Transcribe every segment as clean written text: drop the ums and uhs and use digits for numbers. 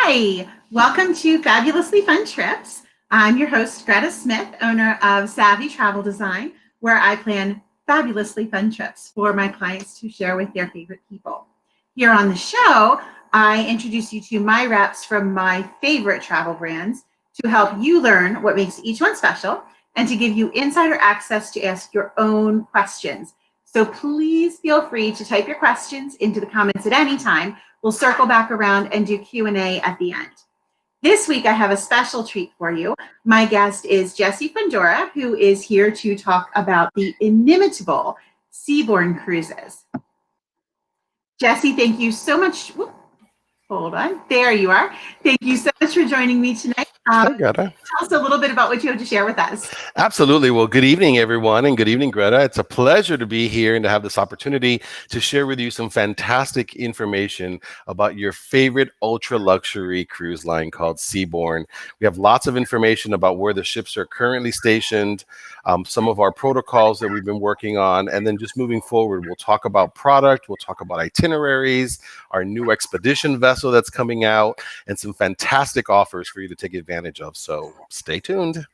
Hi, welcome to Fabulously Fun Trips. I'm your host, Greta Smith, owner of Savvy Travel Design, where I plan fabulously fun trips for my clients to share with their favorite people. Here on the show, I introduce you to my reps from my favorite travel brands to help you learn what makes each one special and to give you insider access to ask your own questions. So please feel free to type your questions into the comments at any time. We'll circle back around and do Q&A at the end. This week, I have a special treat for you. My guest is Jessi Fundora, who is here to talk about the inimitable Seabourn cruises. Jessi, thank you so much. Hold on. There you are. Thank you so much for joining me tonight. Tell us a little bit about what you have to share with us. Absolutely. Well, good evening, everyone, and good evening, Greta. It's a pleasure to be here and to have this opportunity to share with you some fantastic information about your favorite ultra luxury cruise line called Seabourn. We have lots of information about where the ships are currently stationed, some of our protocols that we've been working on, and then just moving forward, we'll talk about product, we'll talk about itineraries, our new expedition vessel that's coming out, and some fantastic offers for you to take advantage of. So stay tuned.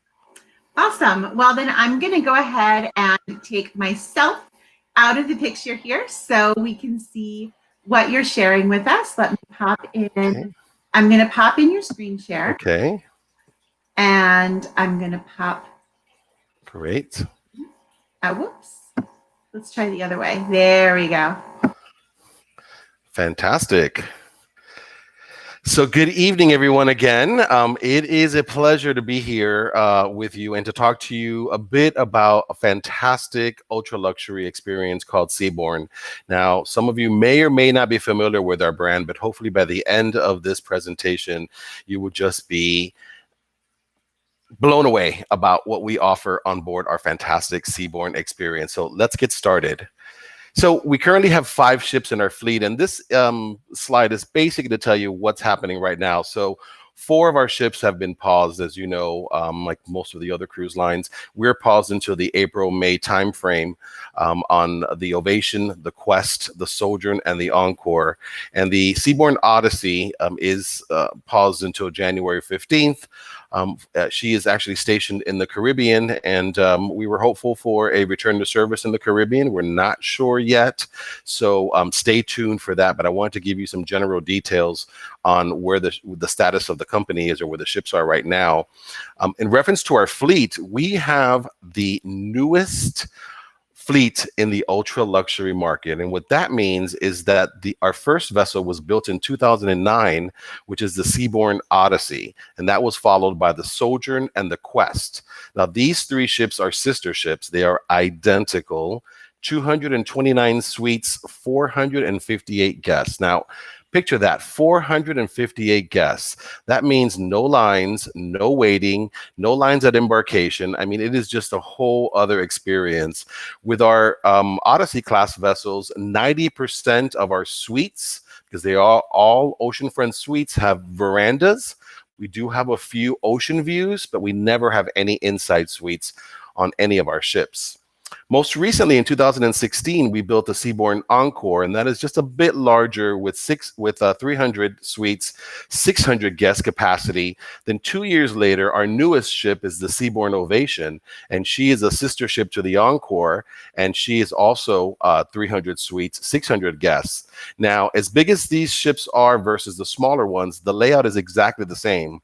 Awesome. Well, then I'm going to go ahead and take myself out of the picture here so we can see what you're sharing with us. Let me pop in. Okay. I'm going to pop in your screen share. Okay. And I'm going to pop. Great. Oh, whoops. Let's try the other way. There we go. Fantastic. So good evening, everyone, again. It is a pleasure to be here with you and to talk to you a bit about a fantastic ultra luxury experience called Seabourn. Now, some of you may or may not be familiar with our brand, but hopefully by the end of this presentation, you will just be blown away about what we offer on board our fantastic Seabourn experience. So let's get started. So we currently have 5 ships in our fleet, and this slide is basically to tell you what's happening right now. So 4 of our ships have been paused, as you know, like most of the other cruise lines. We're paused until the April-May timeframe on the Ovation, the Quest, the Sojourn, and the Encore. And the Seabourn Odyssey is paused until January 15th. She is actually stationed in the Caribbean, and we were hopeful for a return to service in the Caribbean. We're not sure yet, so stay tuned for that. But I wanted to give you some general details on where the status of the company is or where the ships are right now. In reference to our fleet, we have the newest fleet in the ultra luxury market, and what that means is that our first vessel was built in 2009, which is the Seabourn Odyssey, and that was followed by the Sojourn and the Quest. Now, these 3 ships are sister ships. They are identical, 229 suites, 458 guests. Now, picture that, 458 guests. That means no lines, no waiting, no lines at embarkation. I mean, it is just a whole other experience. With our Odyssey class vessels, 90% of our suites, because they are all oceanfront suites, have verandas. We do have a few ocean views, but we never have any inside suites on any of our ships. Most recently, in 2016, we built the Seabourn Encore, and that is just a bit larger with 300 suites, 600 guest capacity. Then 2 years later, our newest ship is the Seabourn Ovation, and she is a sister ship to the Encore, and she is also 300 suites, 600 guests. Now, as big as these ships are versus the smaller ones, the layout is exactly the same.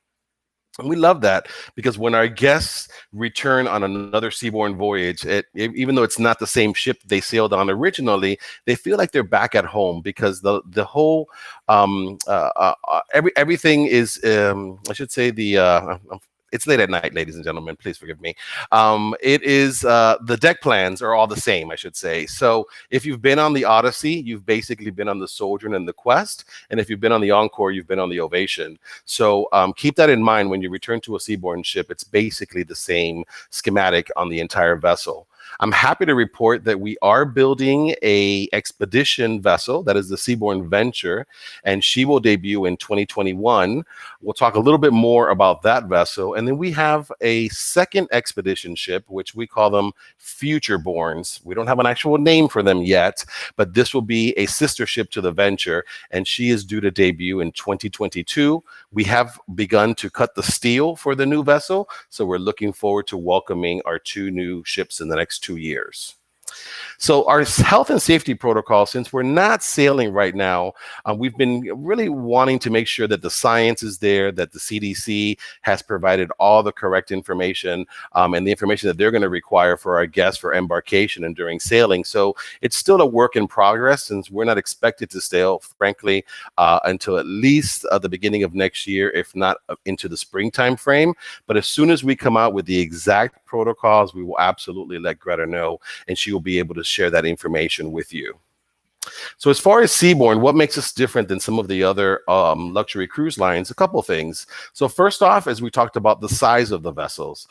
And we love that because when our guests return on another Seabourn voyage, even though it's not the same ship they sailed on originally, they feel like they're back at home because the whole everything is I should say it's late at night, ladies and gentlemen. Please forgive me. It is the deck plans are all the same, I should say. So if you've been on the Odyssey, you've basically been on the Sojourn and the Quest, and if you've been on the Encore, you've been on the Ovation. So keep that in mind when you return to a Seabourn ship. It's basically the same schematic on the entire vessel. I'm happy to report that we are building a expedition vessel, that is the Seabourn Venture, and she will debut in 2021. We'll talk a little bit more about that vessel. And then we have a second expedition ship, which we call them Futureborns. We don't have an actual name for them yet, but this will be a sister ship to the Venture, and she is due to debut in 2022. We have begun to cut the steel for the new vessel, so we're looking forward to welcoming our 2 new ships in the next 2 years. So our health and safety protocol, since we're not sailing right now, we've been really wanting to make sure that the science is there, that the CDC has provided all the correct information and the information that they're going to require for our guests for embarkation and during sailing. So it's still a work in progress, since we're not expected to sail, frankly, until at least the beginning of next year, if not into the springtime frame. But as soon as we come out with the exact protocols, we will absolutely let Greta know, and she will be able to share that information with you. So as far as Seabourn, what makes us different than some of the other luxury cruise lines? A couple things. So first off, as we talked about the size of the vessels,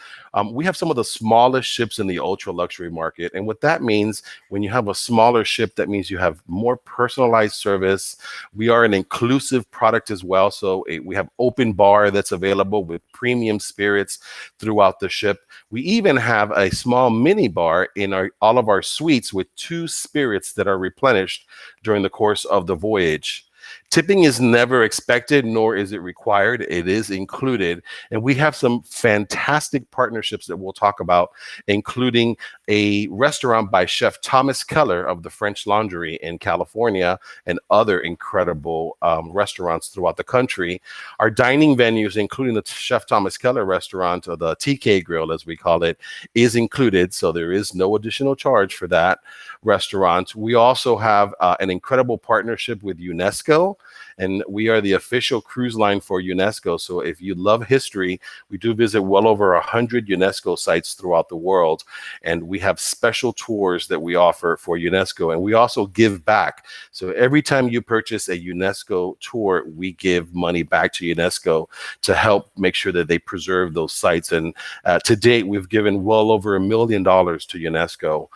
we have some of the smallest ships in the ultra luxury market. And what that means, when you have a smaller ship, that means you have more personalized service. We are an inclusive product as well. So we have open bar that's available with premium spirits throughout the ship. We even have a small mini bar in all of our suites with 2 spirits that are replenished during the course of the voyage. Tipping is never expected, nor is it required. It is included. And we have some fantastic partnerships that we'll talk about, including a restaurant by Chef Thomas Keller of the French Laundry in California and other incredible restaurants throughout the country. Our dining venues, including the Chef Thomas Keller restaurant, or the TK Grill, as we call it, is included. So there is no additional charge for that restaurant. We also have an incredible partnership with UNESCO, and we are the official cruise line for UNESCO. So if you love history, we do visit well over 100 UNESCO sites throughout the world, and we have special tours that we offer for UNESCO, and we also give back. So every time you purchase a UNESCO tour, we give money back to UNESCO to help make sure that they preserve those sites. And to date, we've given well over $1 million to UNESCO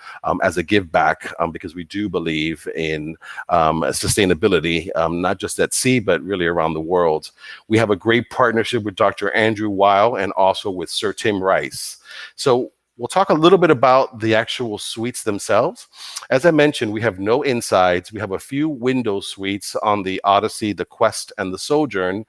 as a give back, because we do believe in sustainability, not just at sea, but really around the world. We have a great partnership with Dr. Andrew Weil and also with Sir Tim Rice. So we'll talk a little bit about the actual suites themselves. As I mentioned, we have no insides. We have a few window suites on the Odyssey, the Quest, and the Sojourn,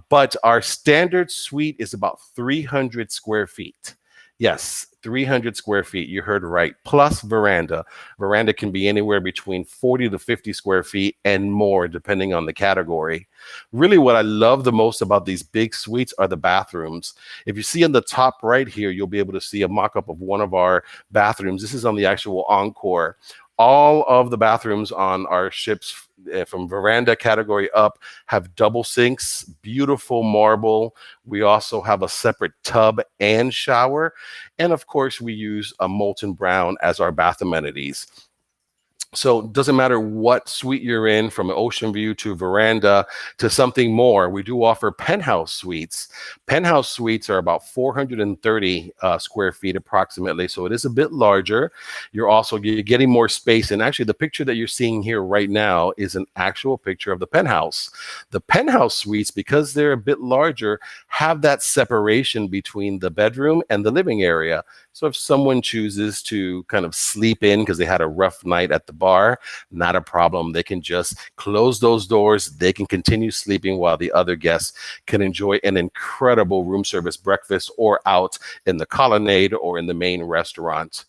but our standard suite is about 300 square feet. Yes, 300 square feet. You heard right. Plus veranda. Veranda can be anywhere between 40 to 50 square feet and more, depending on the category. Really, what I love the most about these big suites are the bathrooms. If you see on the top right here, you'll be able to see a mock-up of one of our bathrooms. This is on the actual Encore. All of the bathrooms on our ships from veranda category up have double sinks, beautiful marble. We also have a separate tub and shower. And of course, we use a molten brown as our bath amenities. So it doesn't matter what suite you're in, from an ocean view to veranda to something more. We do offer penthouse suites. Penthouse suites are about 430 square feet approximately. So it is a bit larger. You're getting more space. And actually, the picture that you're seeing here right now is an actual picture of the penthouse. The penthouse suites, because they're a bit larger, have that separation between the bedroom and the living area. So if someone chooses to kind of sleep in because they had a rough night at the bar, not a problem. They can just close those doors. They can continue sleeping while the other guests can enjoy an incredible room service breakfast or out in the colonnade or in the main restaurant.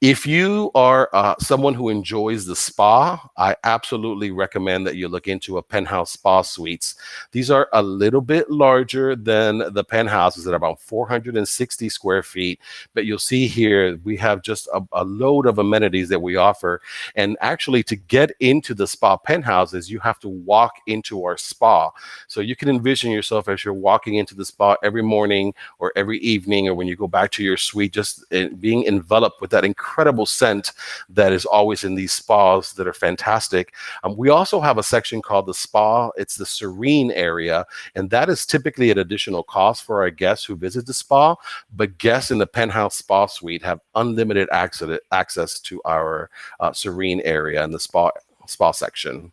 If you are someone who enjoys the spa, I absolutely recommend that you look into a penthouse spa suites. These are a little bit larger than the penthouses at about 460 square feet. But you'll see here, we have just a load of amenities that we offer. And actually, to get into the spa penthouses, you have to walk into our spa. So you can envision yourself as you're walking into the spa every morning or every evening, or when you go back to your suite, just being enveloped with that incredible incredible scent that is always in these spas that are fantastic. We also have a section called the spa. It's the serene area, and that is typically an additional cost for our guests who visit the spa, but guests in the penthouse spa suite have unlimited access to our serene area in the spa section.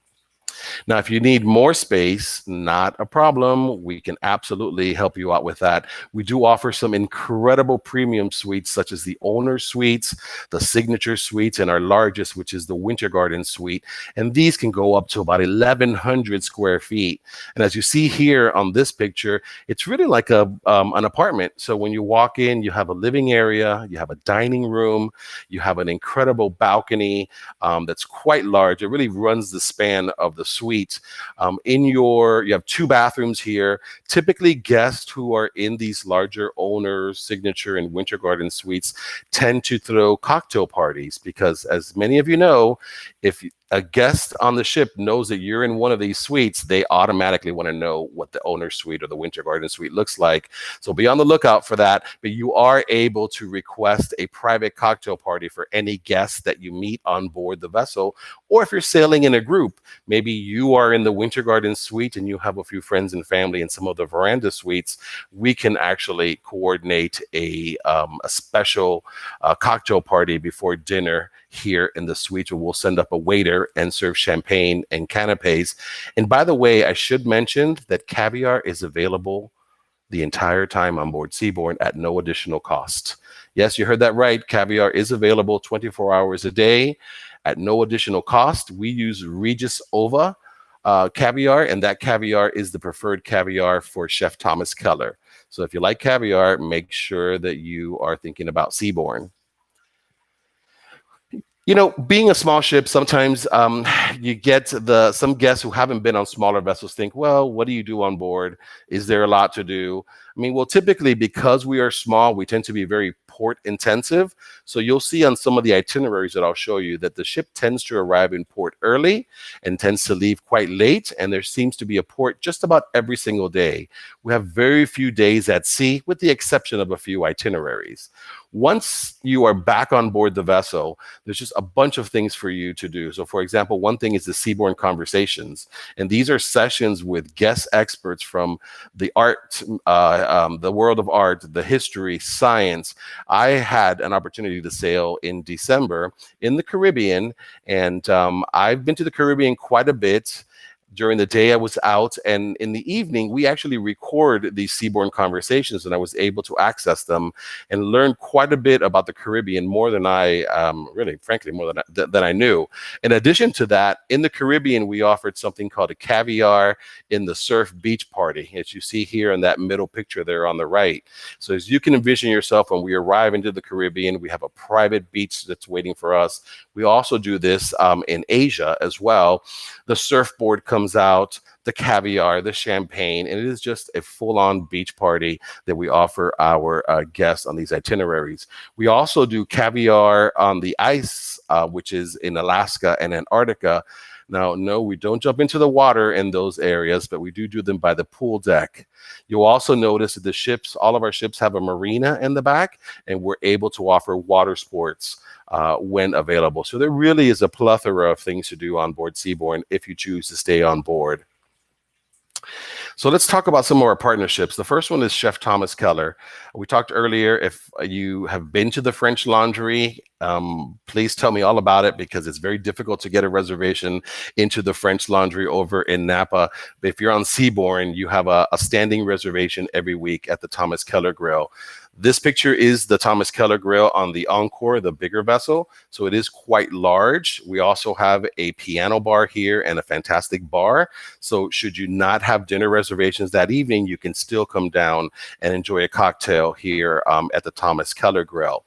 Now, if you need more space, not a problem. We can absolutely help you out with that. We do offer some incredible premium suites, such as the owner suites, the signature suites, and our largest, which is the Winter Garden suite. And these can go up to about 1,100 square feet. And as you see here on this picture, it's really like an apartment. So when you walk in, you have a living area, you have a dining room, you have an incredible balcony that's quite large. It really runs the span of the suite. You have 2 bathrooms here. Typically, guests who are in these larger owners, signature, and Winter Garden suites tend to throw cocktail parties because, as many of you know, if a guest on the ship knows that you're in one of these suites, they automatically want to know what the owner suite or the Winter Garden suite looks like. So be on the lookout for that. But you are able to request a private cocktail party for any guests that you meet on board the vessel. Or if you're sailing in a group, maybe you are in the Winter Garden suite and you have a few friends and family in some of the veranda suites, we can actually coordinate a special cocktail party before dinner here in the suite, where we'll send up a waiter and serve champagne and canapes. And by the way, I should mention that caviar is available the entire time on board Seabourn at no additional cost. Yes, you heard that right. Caviar is available 24 hours a day at no additional cost. We use Regis Ova caviar, and that caviar is the preferred caviar for Chef Thomas Keller. So if you like caviar, make sure that you are thinking about Seabourn. You know, being a small ship, sometimes you get some guests who haven't been on smaller vessels think, well, what do you do on board? Is there a lot to do? I mean, well, typically, because we are small, we tend to be very port intensive. So you'll see on some of the itineraries that I'll show you that the ship tends to arrive in port early and tends to leave quite late. And there seems to be a port just about every single day. We have very few days at sea, with the exception of a few itineraries. Once you are back on board the vessel, there's just a bunch of things for you to do. So for example, one thing is the Seabourn Conversations. And these are sessions with guest experts from the art, the world of art, the history, science. I had an opportunity to sail in December in the Caribbean, and I've been to the Caribbean quite a bit. During the day I was out, and in the evening we actually record these Seabourn Conversations, and I was able to access them and learn quite a bit about the Caribbean, more than I really, frankly, more than I knew. In addition to that, in the Caribbean we offered something called a caviar in the surf beach party, as you see here in that middle picture there on the right. So as you can envision yourself, when we arrive into the Caribbean, we have a private beach that's waiting for us. We also do this in Asia as well. The surfboard comes out, the caviar, the champagne, and it is just a full-on beach party that we offer our guests on these itineraries. We also do caviar on the ice, which is in Alaska and Antarctica. Now, no, we don't jump into the water in those areas, but we do them by the pool deck. You'll also notice that the ships, all of our ships have a marina in the back, and we're able to offer water sports when available. So there really is a plethora of things to do on board Seabourn if you choose to stay on board. So let's talk about some of our partnerships. The first one is Chef Thomas Keller. We talked earlier, if you have been to the French Laundry, please tell me all about it, because it's very difficult to get a reservation into the French Laundry over in Napa. But if you're on Seabourn, you have a standing reservation every week at the Thomas Keller Grill. This picture is the Thomas Keller Grill on the Encore, the bigger vessel. So it is quite large. We also have a piano bar here and a fantastic bar. So should you not have dinner reservations that evening, you can still come down and enjoy a cocktail here at the Thomas Keller Grill.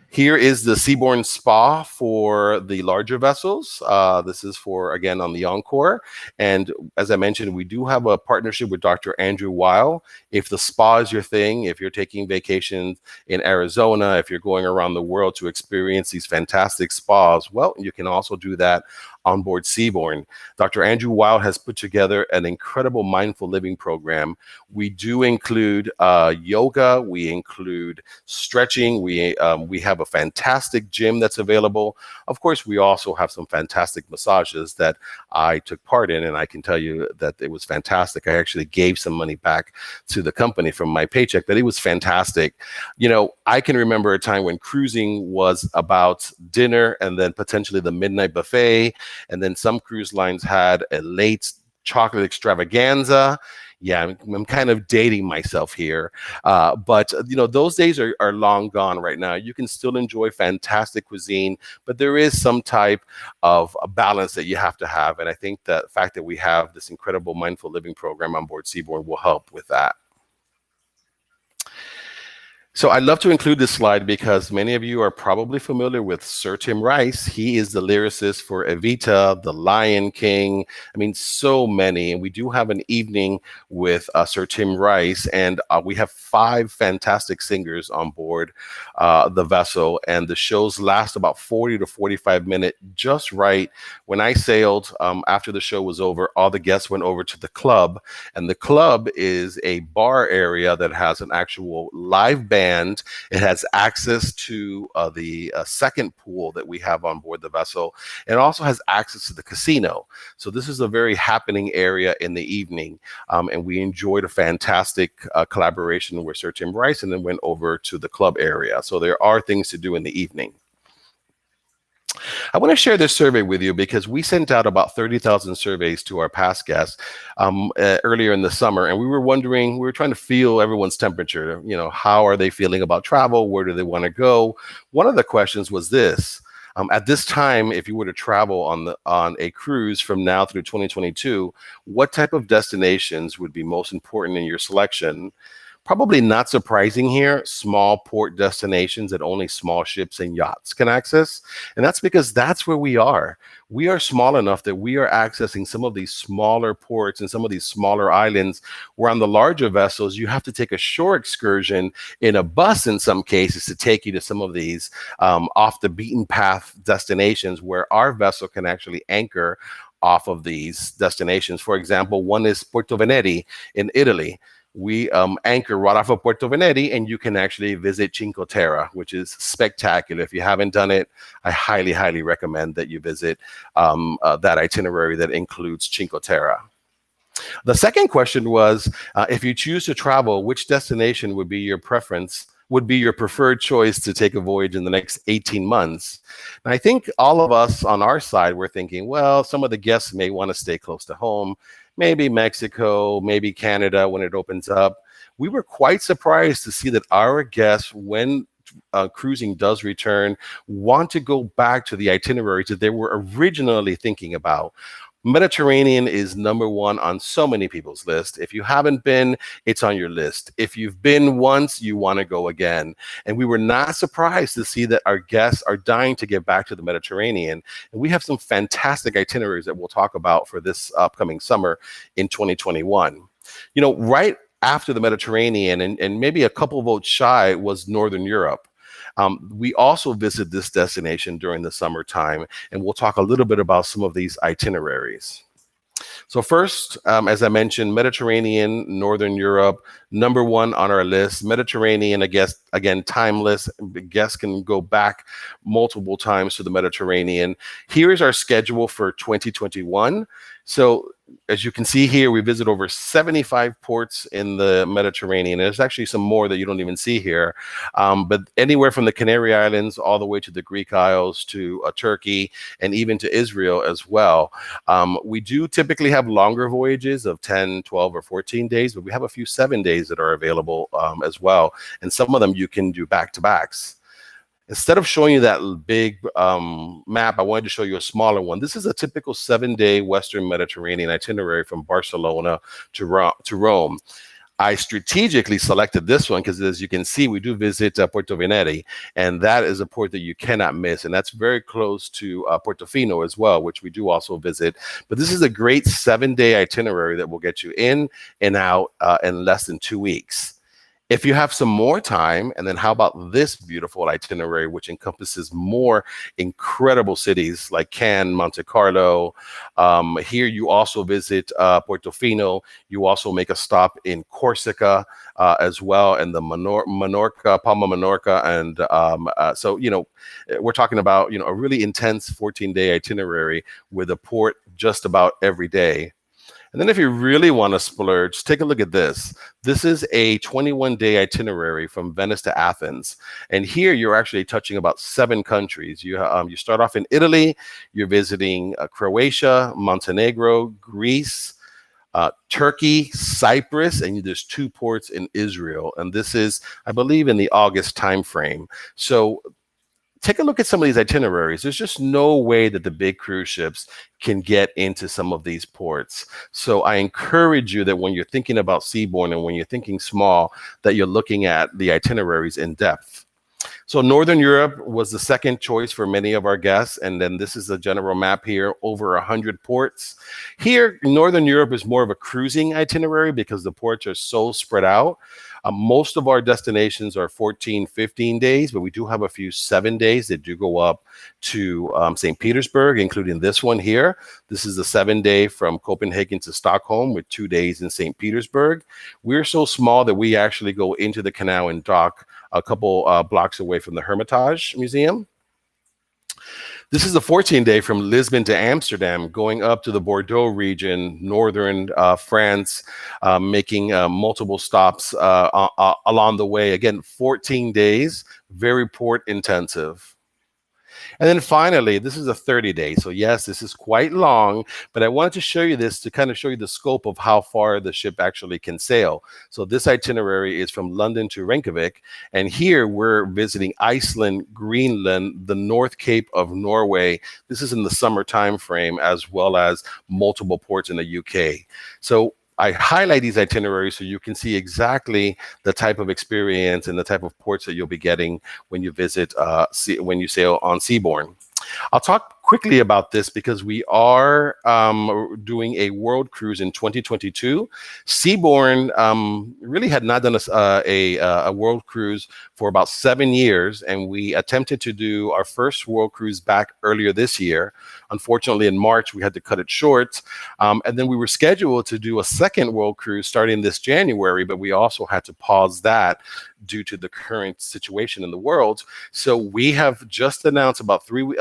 Here is the Seabourn Spa for the larger vessels. This is for, again, on the Encore. And as I mentioned, we do have a partnership with Dr. Andrew Weil. If the spa is your thing, if you're taking vacations in Arizona, if you're going around the world to experience these fantastic spas, well, you can also do that on board Seabourn. Dr. Andrew Wild has put together an incredible mindful living program. We do include yoga, we include stretching, we have a fantastic gym that's available. Of course, we also have some fantastic massages that I took part in, and I can tell you that it was fantastic. I actually gave some money back to the company from my paycheck, but it was fantastic. You know, I can remember a time when cruising was about dinner and then potentially the midnight buffet, and then some cruise lines had a late chocolate extravaganza. Yeah, I'm kind of dating myself here. But you know, those days are long gone right now. You can still enjoy fantastic cuisine, but there is some type of a balance that you have to have. And I think the fact that we have this incredible mindful living program on board Seabourn will help with that. So I love to include this slide because many of you are probably familiar with Sir Tim Rice. He is the lyricist for Evita, The Lion King. I mean, so many. And we do have an evening with Sir Tim Rice, and we have 5 fantastic singers on board the vessel. And the shows last about 40 to 45 minutes, just right. When I sailed, after the show was over, all the guests went over to the club. And the club is a bar area that has an actual live band. It has access to the second pool that we have on board the vessel. It also has access to the casino. So this is a very happening area in the evening. And we enjoyed a fantastic collaboration with Sir Tim Rice, and then went over to the club area. So there are things to do in the evening. I want to share this survey with you because we sent out about 30,000 surveys to our past guests earlier in the summer, and we were trying to feel everyone's temperature. You know, how are they feeling about travel? Where do they want to go? One of the questions was this. At this time, if you were to travel on a cruise from now through 2022, what type of destinations would be most important in your selection? Probably not surprising here, small port destinations that only small ships and yachts can access. And that's because that's where we are. We are small enough that we are accessing some of these smaller ports and some of these smaller islands, where on the larger vessels, you have to take a shore excursion in a bus in some cases to take you to some of these off the beaten path destinations, where our vessel can actually anchor off of these destinations. For example, one is Porto Veneti in Italy. We anchor right off of Porto Veneti, and you can actually visit Cinque Terre, which is spectacular. If you haven't done it, I highly, highly recommend that you visit that itinerary that includes Cinque Terre. The second question was, if you choose to travel, which destination would be your preference, would be your preferred choice to take a voyage in the next 18 months? And I think all of us on our side were thinking, well, some of the guests may want to stay close to home, maybe Mexico, maybe Canada when it opens up. We were quite surprised to see that our guests, when cruising does return, want to go back to the itineraries that they were originally thinking about. Mediterranean is number one on so many people's list. If you haven't been, it's on your list. If you've been once, you want to go again. And we were not surprised to see that our guests are dying to get back to the Mediterranean. And we have some fantastic itineraries that we'll talk about for this upcoming summer in 2021. You know, right after the Mediterranean, and maybe a couple votes shy, was Northern Europe. We also visit this destination during the summertime, and we'll talk a little bit about some of these itineraries. So first, as I mentioned, Mediterranean, Northern Europe, number one on our list. Mediterranean, I guess, again, timeless. Guests can go back multiple times to the Mediterranean. Here is our schedule for 2021. So as you can see here, we visit over 75 ports in the Mediterranean. There's actually some more that you don't even see here. But anywhere from the Canary Islands all the way to the Greek Isles, to Turkey, and even to Israel as well. We do typically have longer voyages of 10, 12, or 14 days, but we have a few 7 days that are available as well. And some of them you can do back-to-backs. Instead of showing you that big map, I wanted to show you a smaller one. This is a typical 7-day Western Mediterranean itinerary from Barcelona to Rome. I strategically selected this one because, as you can see, we do visit Porto Veneti, and that is a port that you cannot miss. And that's very close to Portofino as well, which we do also visit. But this is a great 7-day itinerary that will get you in and out in less than 2 weeks. If you have some more time, and then how about this beautiful itinerary, which encompasses more incredible cities like Cannes, Monte Carlo. Here you also visit Portofino. You also make a stop in Corsica as well, and the Menorca, Palma Menorca. And so, we're talking about, a really intense 14-day itinerary with a port just about every day. And then if you really want to splurge, take a look at this. This is a 21-day itinerary from Venice to Athens. And here you're actually touching about 7 countries. You start off in Italy, you're visiting Croatia, Montenegro, Greece, Turkey, Cyprus, and there's 2 ports in Israel. And this is, I believe, in the August timeframe. So take a look at some of these itineraries. There's just no way that the big cruise ships can get into some of these ports. So I encourage you that when you're thinking about Seabourn and when you're thinking small, that you're looking at the itineraries in depth. So Northern Europe was the second choice for many of our guests. And then this is the general map here, over 100 ports. Here, Northern Europe is more of a cruising itinerary because the ports are so spread out. Most of our destinations are 14, 15 days, but we do have a few 7 days that do go up to St. Petersburg, including this one here. This is the 7-day from Copenhagen to Stockholm with 2 days in St. Petersburg. We're so small that we actually go into the canal and dock a couple blocks away from the Hermitage Museum. This is the 14-day from Lisbon to Amsterdam, going up to the Bordeaux region, northern France, making multiple stops along the way. Again, 14 days, very port intensive. And then finally, this is a 30-day. So yes, this is quite long, but I wanted to show you this to kind of show you the scope of how far the ship actually can sail. So this itinerary is from London to Reykjavik. And here we're visiting Iceland, Greenland, the North Cape of Norway. This is in the summer time frame, as well as multiple ports in the UK. So I highlight these itineraries so you can see exactly the type of experience and the type of ports that you'll be getting when you visit, when you sail on Seabourn. I'll talk quickly about this because we are doing a world cruise in 2022. Seabourn really had not done a world cruise for about 7 years, and we attempted to do our first world cruise back earlier this year. Unfortunately, in March, we had to cut it short. And then we were scheduled to do a second world cruise starting this January, but we also had to pause that due to the current situation in the world. So we have just announced about 2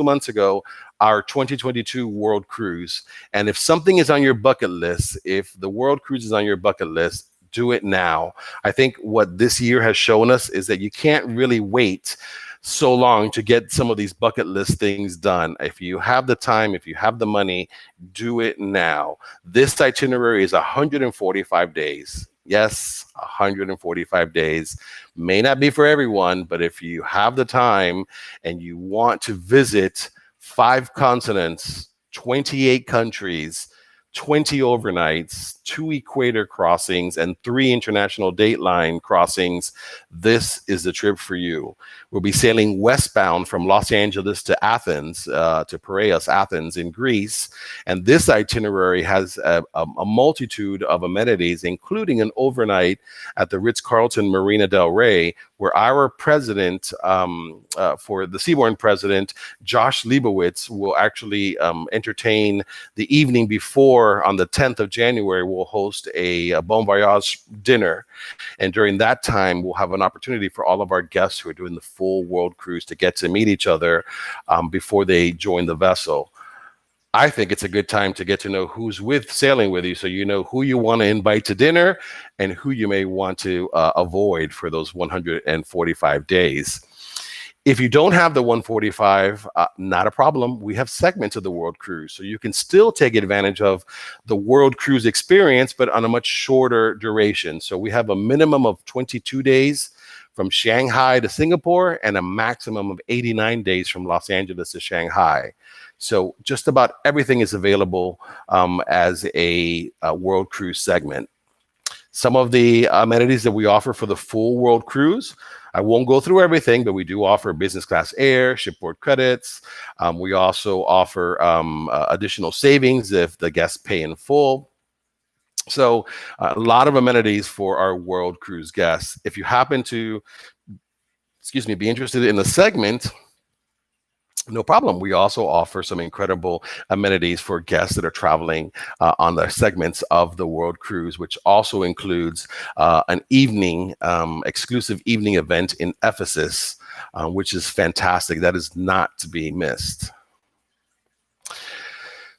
months ago our 2022 world cruise. And if something is on your bucket list, if the world cruise is on your bucket list, do it now. I think what this year has shown us is that you can't really wait so long to get some of these bucket list things done. If you have the time, if you have the money, do it now. This itinerary is 145 days. Yes, 145 days. May not be for everyone, but if you have the time and you want to visit 5 continents, 28 countries, 20 overnights, 2 equator crossings, and 3 international date line crossings, this is the trip for you. We'll be sailing westbound from Los Angeles to Athens, to Piraeus, Athens in Greece. And this itinerary has a multitude of amenities, including an overnight at the Ritz-Carlton Marina del Rey, where our president, for the Seabourn president, Josh Leibowitz, will actually entertain the evening before. On the 10th of January, we'll host a Bon Voyage dinner. And during that time, we'll have an opportunity for all of our guests who are doing the full world cruise to get to meet each other before they join the vessel. I think it's a good time to get to know who's sailing with you, so you know who you want to invite to dinner and who you may want to avoid for those 145 days. If you don't have the 145, not a problem. We have segments of the world cruise, so you can still take advantage of the world cruise experience, but on a much shorter duration. So we have a minimum of 22 days from Shanghai to Singapore and a maximum of 89 days from Los Angeles to Shanghai. So just about everything is available as a world cruise segment. Some of the amenities that we offer for the full world cruise, I won't go through everything, but we do offer business class air, shipboard credits. We also offer additional savings if the guests pay in full. So a lot of amenities for our world cruise guests. If you happen to, be interested in the segment, no problem. We also offer some incredible amenities for guests that are traveling on the segments of the World Cruise, which also includes an evening, exclusive evening event in Ephesus, which is fantastic. That is not to be missed.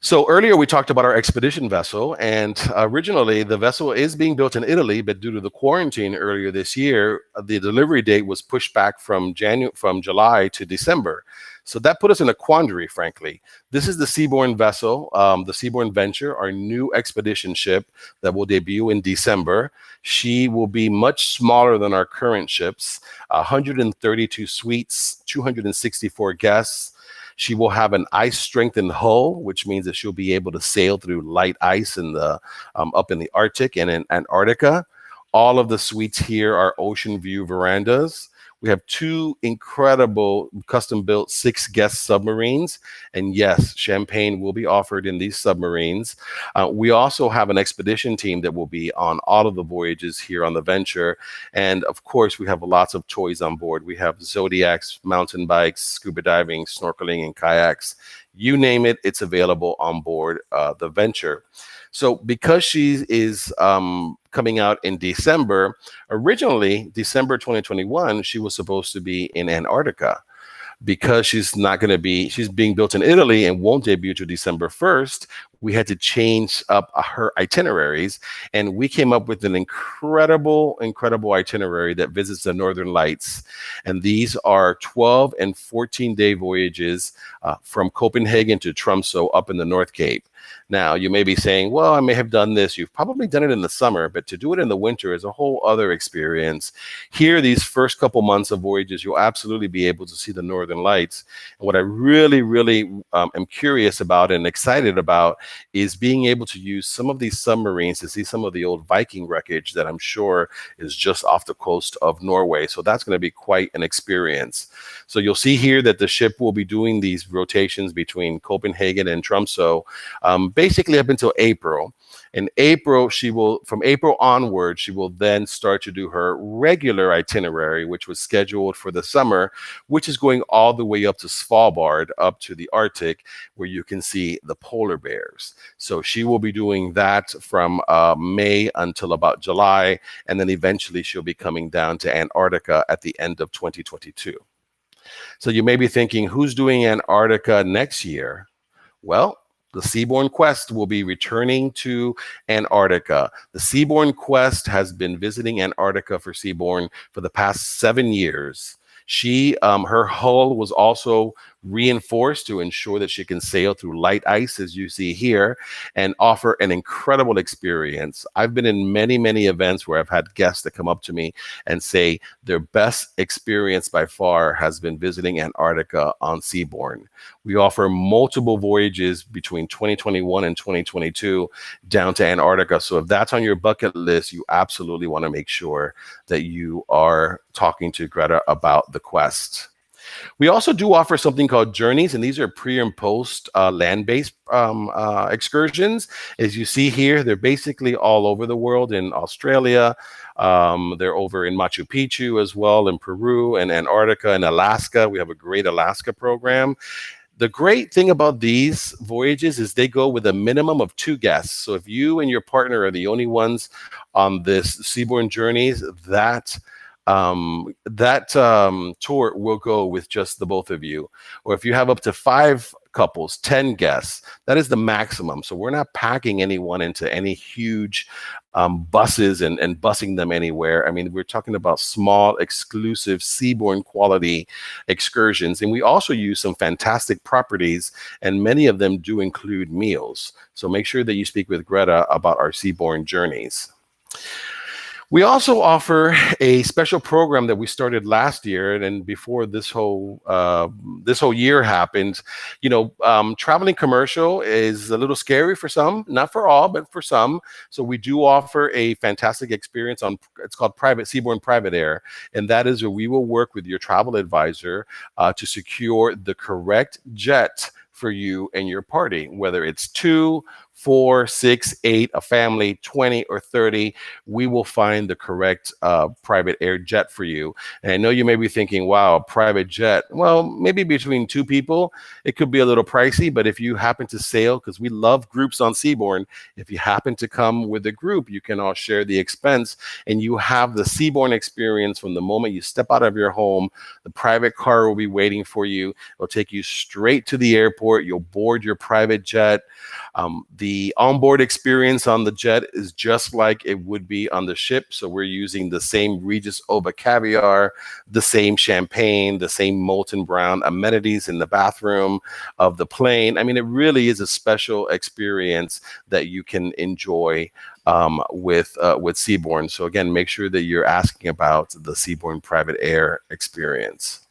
So earlier we talked about our expedition vessel, and originally the vessel is being built in Italy, but due to the quarantine earlier this year, the delivery date was pushed back from July to December. So that put us in a quandary, frankly. This is the Seabourn vessel, the Seabourn Venture, our new expedition ship that will debut in December. She will be much smaller than our current ships, 132 suites, 264 guests. She will have an ice-strengthened hull, which means that she'll be able to sail through light ice in the up in the Arctic and in Antarctica. All of the suites here are ocean view verandas. We have 2 incredible custom-built 6-guest submarines. And yes, champagne will be offered in these submarines. We also have an expedition team that will be on all of the voyages here on the Venture. And of course, we have lots of toys on board. We have Zodiacs, mountain bikes, scuba diving, snorkeling, and kayaks. You name it, it's available on board the Venture. So because she is coming out in December, originally, December 2021, she was supposed to be in Antarctica. Because she's being built in Italy and won't debut to December 1st, we had to change up her itineraries. And we came up with an incredible itinerary that visits the Northern Lights. And these are 12 and 14-day voyages from Copenhagen to Tromsø up in the North Cape. Now, you may be saying, well, I may have done this. You've probably done it in the summer, but to do it in the winter is a whole other experience. Here, these first couple months of voyages, you'll absolutely be able to see the Northern Lights. And what I really am curious about and excited about is being able to use some of these submarines to see some of the old Viking wreckage that I'm sure is just off the coast of Norway. So that's going to be quite an experience. So you'll see here that the ship will be doing these rotations between Copenhagen and Tromsø, basically up until April. In April, from April onward, she will then start to do her regular itinerary, which was scheduled for the summer, which is going all the way up to Svalbard, up to the Arctic, where you can see the polar bears. So she will be doing that from May until about July, and then eventually she'll be coming down to Antarctica at the end of 2022. So you may be thinking, who's doing Antarctica next year? Well, the Seabourn Quest will be returning to Antarctica. The Seabourn Quest has been visiting Antarctica for Seabourn for the past 7 years. Her hull was also reinforced to ensure that she can sail through light ice, as you see here, and offer an incredible experience. I've been in many events where I've had guests that come up to me and say their best experience by far has been visiting Antarctica on Seabourn. We offer multiple voyages between 2021 and 2022 down to Antarctica. So if that's on your bucket list, you absolutely want to make sure that you are talking to Greta about the quest. We also do offer something called Journeys, and these are pre and post land-based excursions. As you see here, they're basically all over the world in Australia. They're over in Machu Picchu as well, in Peru and Antarctica and Alaska. We have a great Alaska program. The great thing about these voyages is they go with a minimum of 2 guests. So if you and your partner are the only ones on this Seabourn Journeys, that tour will go with just the both of you. Or if you have up to 5 couples, 10 guests, that is the maximum. So we're not packing anyone into any huge buses and busing them anywhere. I mean, we're talking about small, exclusive Seabourn quality excursions. And we also use some fantastic properties, and many of them do include meals. So make sure that you speak with Greta about our Seabourn Journeys. We also offer a special program that we started last year, and before this whole year happened. Traveling commercial is a little scary for some, not for all, but for some. So we do offer a fantastic experience it's called Seabourn Private Air, and that is where we will work with your travel advisor to secure the correct jet for you and your party, whether it's 2, 4, 6, 8, a family, 20 or 30, we will find the correct private air jet for you. And I know you may be thinking, wow, a private jet. Well, maybe between 2 people, it could be a little pricey, but if you happen to sail, because we love groups on Seabourn, if you happen to come with a group, you can all share the expense and you have the Seabourn experience from the moment you step out of your home. The private car will be waiting for you. It'll take you straight to the airport. You'll board your private jet. The onboard experience on the jet is just like it would be on the ship. So we're using the same Regis Oba caviar, the same champagne, the same molten brown amenities in the bathroom of the plane. I mean, it really is a special experience that you can enjoy with Seabourn. So again, make sure that you're asking about the Seabourn private air experience.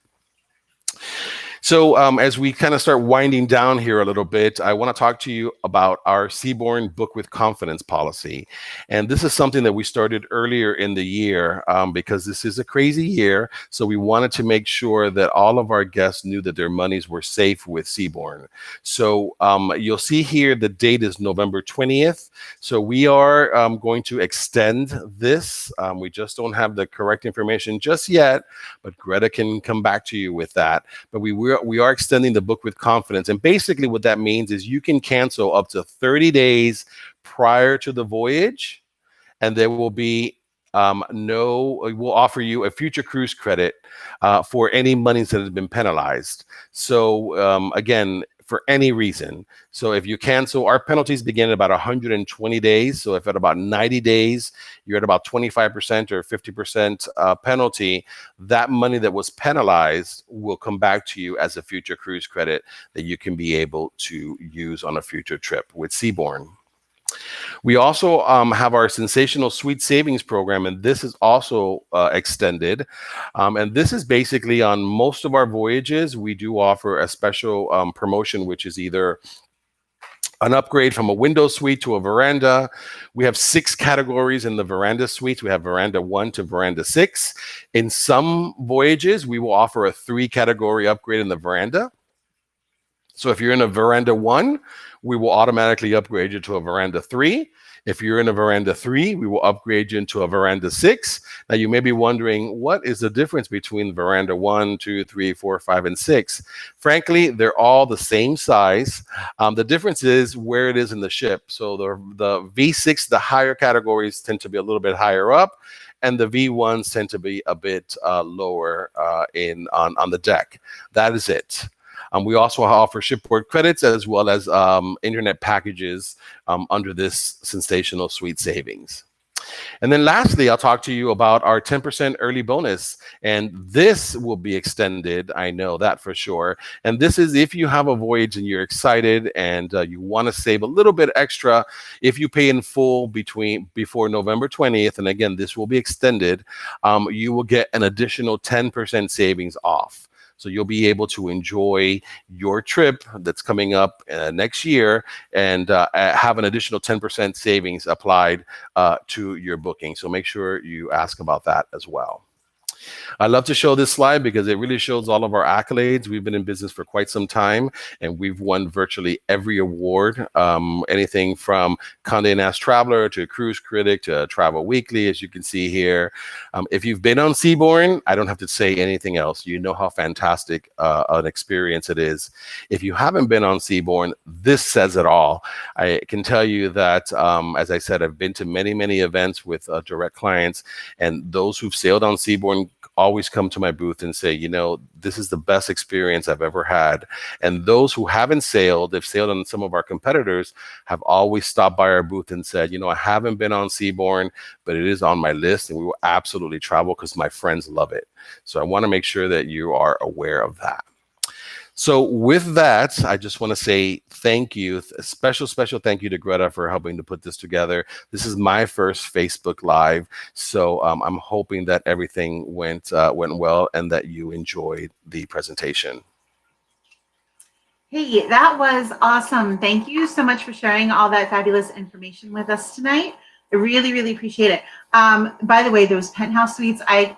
So as we kind of start winding down here a little bit, I want to talk to you about our Seabourn Book with Confidence policy. And this is something that we started earlier in the year because this is a crazy year. So we wanted to make sure that all of our guests knew that their monies were safe with Seabourn. So you'll see here the date is November 20th. So we are going to extend this. We just don't have the correct information just yet, but Greta can come back to you with that. But we are extending the Book with Confidence. And basically what that means is you can cancel up to 30 days prior to the voyage, and there will be we'll offer you a future cruise credit for any monies that have been penalized. So again, for any reason. So if you cancel, our penalties begin at about 120 days. So if at about 90 days, you're at about 25% or 50% penalty, that money that was penalized will come back to you as a future cruise credit that you can be able to use on a future trip with Seabourn. We also have our Sensational Sweet Savings program, and this is also extended. And this is basically on most of our voyages. We do offer a special promotion, which is either an upgrade from a window suite to a veranda. We have 6 categories in the veranda suites. We have veranda 1 to veranda 6. In some voyages, we will offer a 3-category upgrade in the veranda. So if you're in a veranda 1, we will automatically upgrade you to a veranda 3. If you're in a veranda 3, we will upgrade you into a veranda 6. Now you may be wondering, what is the difference between veranda 1, 2, 3, 4, 5, and 6? Frankly, they're all the same size. The difference is where it is in the ship. So the V6, the higher categories tend to be a little bit higher up, and the V1s tend to be a bit lower on the deck. That is it. We also offer shipboard credits as well as internet packages under this Sensational Sweet Savings. And then lastly, I'll talk to you about our 10% early bonus. And this will be extended, I know that for sure. And this is if you have a voyage and you're excited and you want to save a little bit extra, if you pay in full before November 20th, and again, this will be extended, you will get an additional 10% savings off. So you'll be able to enjoy your trip that's coming up next year and have an additional 10% savings applied to your booking. So make sure you ask about that as well. I love to show this slide because it really shows all of our accolades. We've been in business for quite some time, and we've won virtually every award, anything from Condé Nast Traveler to Cruise Critic to Travel Weekly, as you can see here. If you've been on Seabourn, I don't have to say anything else. You know how fantastic an experience it is. If you haven't been on Seabourn, this says it all. I can tell you that, as I said, I've been to many, many events with direct clients, and those who've sailed on Seabourn always come to my booth and say, you know, this is the best experience I've ever had. And those who haven't sailed, they've sailed on some of our competitors, have always stopped by our booth and said, you know, I haven't been on Seabourn, but it is on my list and we will absolutely travel because my friends love it. So I want to make sure that you are aware of that. So with that, I just want to say thank you. A special thank you to Greta for helping to put this together. This is my first Facebook Live. So I'm hoping that everything went well and that you enjoyed the presentation. Hey, that was awesome. Thank you so much for sharing all that fabulous information with us tonight. I really, really appreciate it. By the way, those penthouse suites I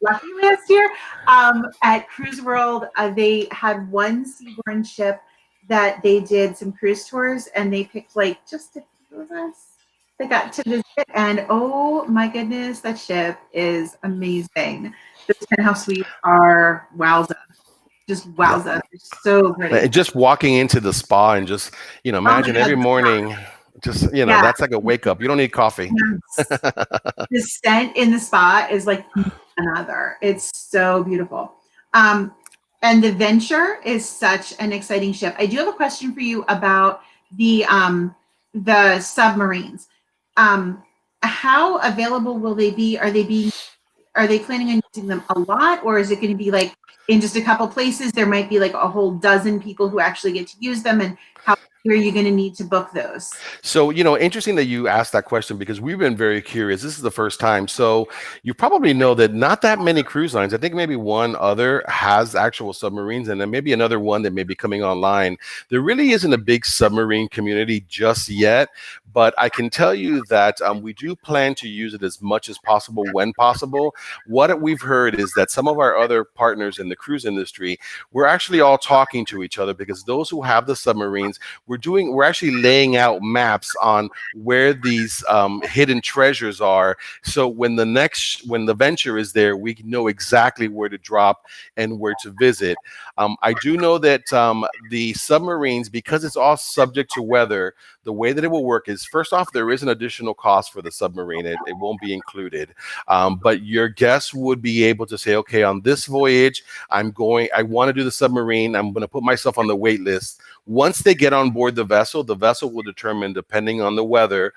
lucky last year at Cruise World, they had one Seabourn ship that they did some cruise tours, and they picked like just a few of us that got to visit. And oh my goodness, that ship is amazing. Those penthouse suites are wowza, just Yeah. wowza. They're so pretty. And just walking into the spa and just, Oh my imagine god, every morning, just, yeah, that's like a wake up. You don't need coffee. yes. The scent in the spa is like another. It's so beautiful. Um, and the Venture is such an exciting ship. I do have a question for you about the submarines. Um, how available will they be? Are they planning on using them a lot, or is it going to be like in just a couple places? There might be like a whole dozen people who actually get to use them, and how are you going to need to book those? So, interesting that you asked that question because we've been very curious. This is the first time. So, you probably know that not that many cruise lines, I think maybe one other has actual submarines, and then maybe another one that may be coming online. There really isn't a big submarine community just yet, but I can tell you that we do plan to use it as much as possible when possible. What we've heard is that some of our other partners in the cruise industry, we're actually all talking to each other because those who have the submarines, we're actually laying out maps on where these hidden treasures are. So when the venture is there, we know exactly where to drop and where to visit. I do know that the submarines, because it's all subject to weather, the way that it will work is, first off, there is an additional cost for the submarine. It won't be included. But your guests would be able to say, okay, on this voyage, I want to do the submarine. I'm going to put myself on the wait list. Once they get on board the vessel will determine, depending on the weather,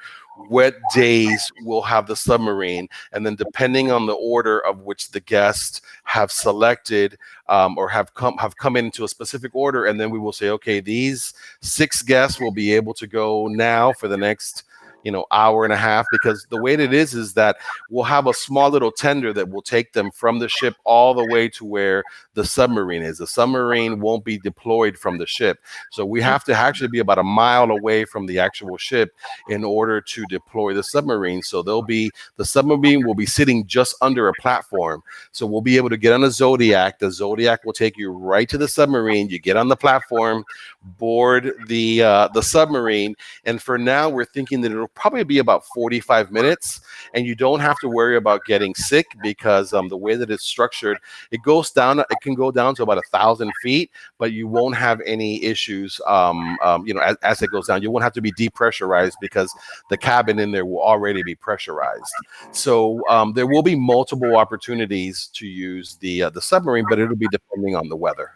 what days we'll have the submarine. And then depending on the order of which the guests have selected or have come into a specific order, and then we will say, okay, these 6 guests will be able to go now for the next hour and a half, because the way that it is that we'll have a small little tender that will take them from the ship all the way to where the submarine is. The submarine won't be deployed from the ship. So we have to actually be about a mile away from the actual ship in order to deploy the submarine. So the submarine will be sitting just under a platform. So we'll be able to get on a Zodiac. The Zodiac will take you right to the submarine. You get on the platform, board the submarine, and for now we're thinking that it'll probably be about 45 minutes, and you don't have to worry about getting sick because the way that it's structured, it can go down to about 1,000 feet, but you won't have any issues as it goes down. You won't have to be depressurized because the cabin in there will already be pressurized. So there will be multiple opportunities to use the submarine, but it'll be depending on the weather.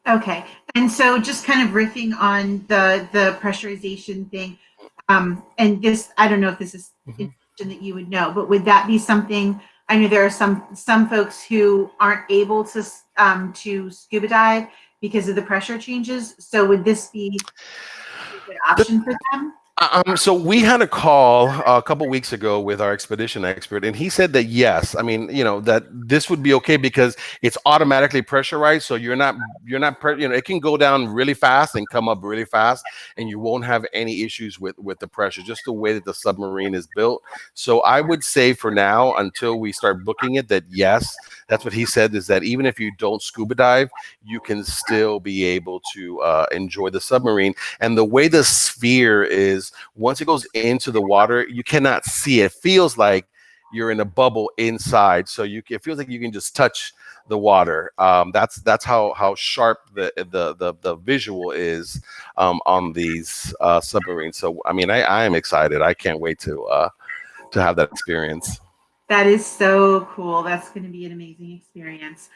Okay, and so just kind of riffing on the pressurization thing, and this, I don't know if this is information that you would know, but would that be something? I know there are some folks who aren't able to scuba dive because of the pressure changes. So would this be a good option for them? So we had a call a couple weeks ago with our expedition expert, and he said that yes, I mean, that this would be okay because it's automatically pressurized. So it can go down really fast and come up really fast, and you won't have any issues with the pressure, just the way that the submarine is built. So I would say for now, until we start booking it, that yes, that's what he said, is that even if you don't scuba dive, you can still be able to enjoy the submarine. And the way the sphere is, once it goes into the water, you cannot see it. It feels like you're in a bubble inside, so it feels like you can just touch the water. That's how sharp the visual is on these submarines. So I mean, I am excited. I can't wait to have that experience. That is so cool. That's going to be an amazing experience.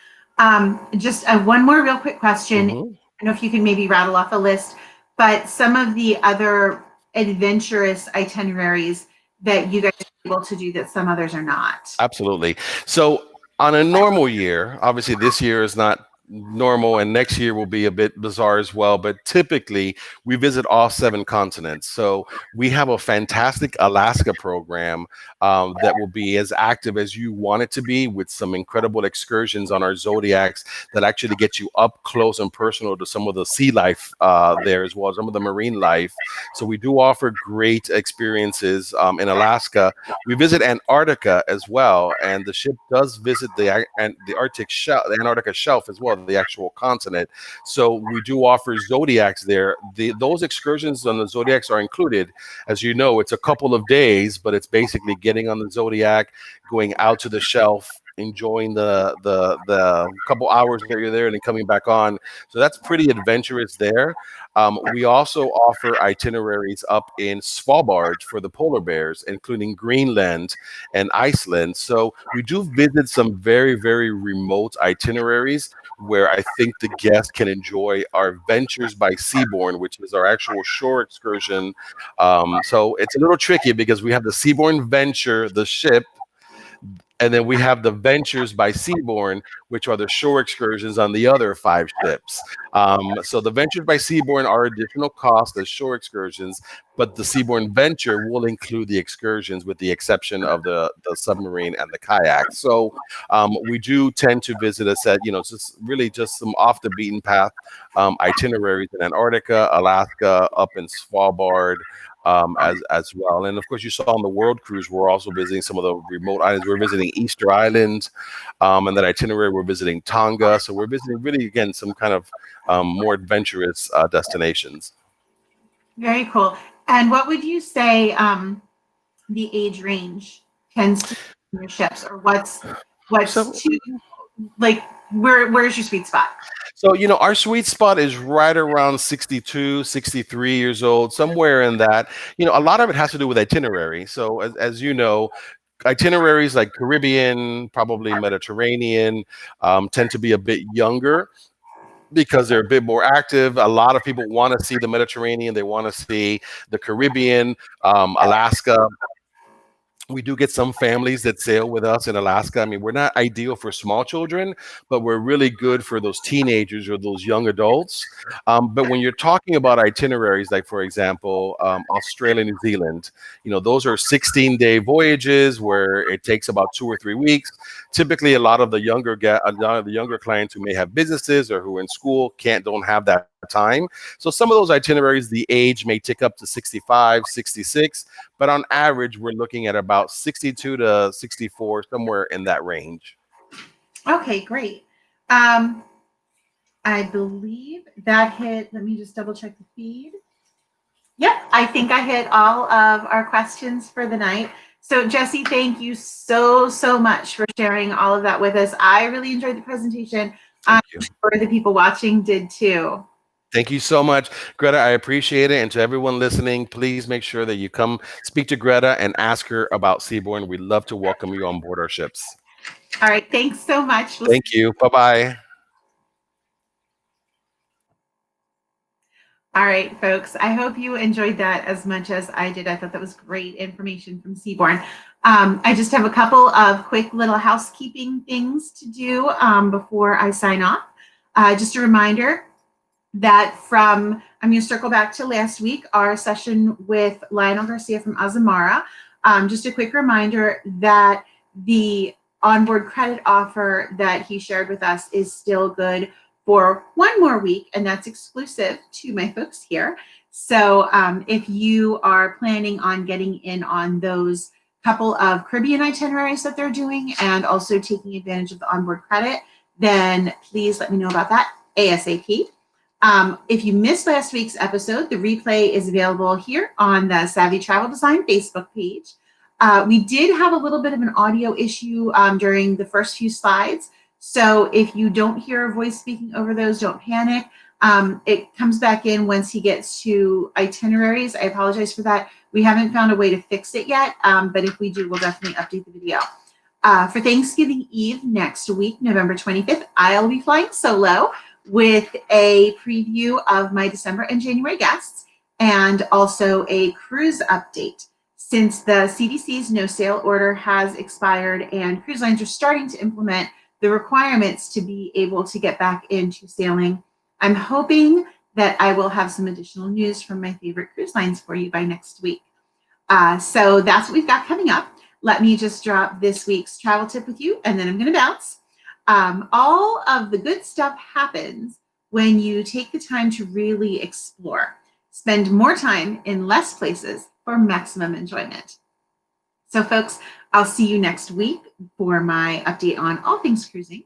Just one more real quick question. Mm-hmm. I don't know if you can maybe rattle off a list, but some of the other adventurous itineraries that you guys are able to do that some others are not. Absolutely. So on a normal year, obviously this year is not normal, and next year will be a bit bizarre as well, but typically we visit all 7 continents. So we have a fantastic Alaska program that will be as active as you want it to be, with some incredible excursions on our Zodiacs that actually get you up close and personal to some of the sea life there, as well as some of the marine life. So we do offer great experiences in Alaska. We visit Antarctica as well, and the ship does visit the Antarctica shelf as well. the actual continent. So we do offer zodiacs there. Those excursions on the zodiacs are included. As you know, it's a couple of days, but it's basically getting on the zodiac, going out to the shelf, enjoying the couple hours that you're there, and then coming back on. So that's pretty adventurous there. We also offer itineraries up in Svalbard for the polar bears, including Greenland and Iceland. So we do visit some very, very remote itineraries where I think the guest can enjoy our Ventures by Seabourn, which is our actual shore excursion. So it's a little tricky because we have the Seabourn Venture, the ship, and then we have the Ventures by Seabourn, which are the shore excursions on the other 5 ships. So the Ventures by Seabourn are additional costs as shore excursions, but the Seabourn Venture will include the excursions with the exception of the submarine and the kayak. So we do tend to visit a set, just really just some off the beaten path itineraries in Antarctica, Alaska, up in Svalbard, as well. And of course, you saw on the World Cruise, we're also visiting some of the remote islands. We're visiting Easter Island, and that itinerary, we're visiting Tonga. So we're visiting really, again, some kind of more adventurous destinations. Very cool. And what would you say the age range tends to be in your ships, or what's So, too, like, where's your sweet spot? So, our sweet spot is right around 62, 63 years old, somewhere in that. A lot of it has to do with itinerary. So, as you know, itineraries like Caribbean, probably Mediterranean, tend to be a bit younger because they're a bit more active. A lot of people want to see the Mediterranean. They want to see the Caribbean, Alaska. We do get some families that sail with us in Alaska. I mean, we're not ideal for small children, but we're really good for those teenagers or those young adults. But when you're talking about itineraries, like, for example, Australia, New Zealand, those are 16-day voyages where it takes about 2 or 3 weeks. Typically, a lot of the younger clients who may have businesses or who are in school don't have that time. So some of those itineraries, the age may tick up to 65, 66, but on average, we're looking at about 62 to 64, somewhere in that range. Okay, great. I believe that hit, let me just double check the feed. Yep, I think I hit all of our questions for the night. So Jessi, thank you so much for sharing all of that with us. I really enjoyed the presentation. I'm sure the people watching did too. Thank you so much, Greta. I appreciate it. And to everyone listening, please make sure that you come speak to Greta and ask her about Seabourn. We'd love to welcome you on board our ships. All right. Thanks so much. Thank you. Bye-bye. All right, folks. I hope you enjoyed that as much as I did. I thought that was great information from Seabourn. I just have a couple of quick little housekeeping things to do before I sign off. Just a reminder that I'm going to circle back to last week, our session with Lionel Garcia from Azamara. Just a quick reminder that the onboard credit offer that he shared with us is still good for 1 more week, and that's exclusive to my folks here. So if you are planning on getting in on those couple of Caribbean itineraries that they're doing and also taking advantage of the onboard credit, then please let me know about that ASAP. If you missed last week's episode, the replay is available here on the Savvy Travel Design Facebook page. We did have a little bit of an audio issue during the first few slides. So if you don't hear a voice speaking over those, don't panic. It comes back in once he gets to itineraries. I apologize for that. We haven't found a way to fix it yet, but if we do, we'll definitely update the video. For Thanksgiving Eve next week, November 25th, I'll be flying solo with a preview of my December and January guests and also a cruise update. Since the CDC's no sail order has expired and cruise lines are starting to implement the requirements to be able to get back into sailing, I'm hoping that I will have some additional news from my favorite cruise lines for you by next week. So that's what we've got coming up. Let me just drop this week's travel tip with you, and then I'm going to bounce. All of the good stuff happens when you take the time to really explore. Spend more time in less places for maximum enjoyment. So folks, I'll see you next week for my update on all things cruising.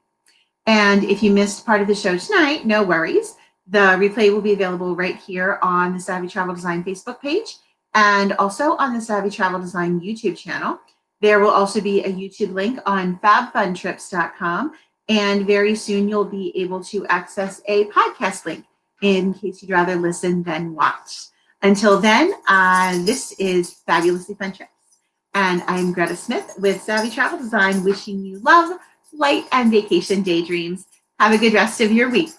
And if you missed part of the show tonight, no worries. The replay will be available right here on the Savvy Travel Design Facebook page and also on the Savvy Travel Design YouTube channel. There will also be a YouTube link on fabfuntrips.com. And very soon you'll be able to access a podcast link in case you'd rather listen than watch. Until then, this is Fabulously Fun Trips. And I'm Greta Smith with Savvy Travel Design, wishing you love, flight, and vacation daydreams. Have a good rest of your week.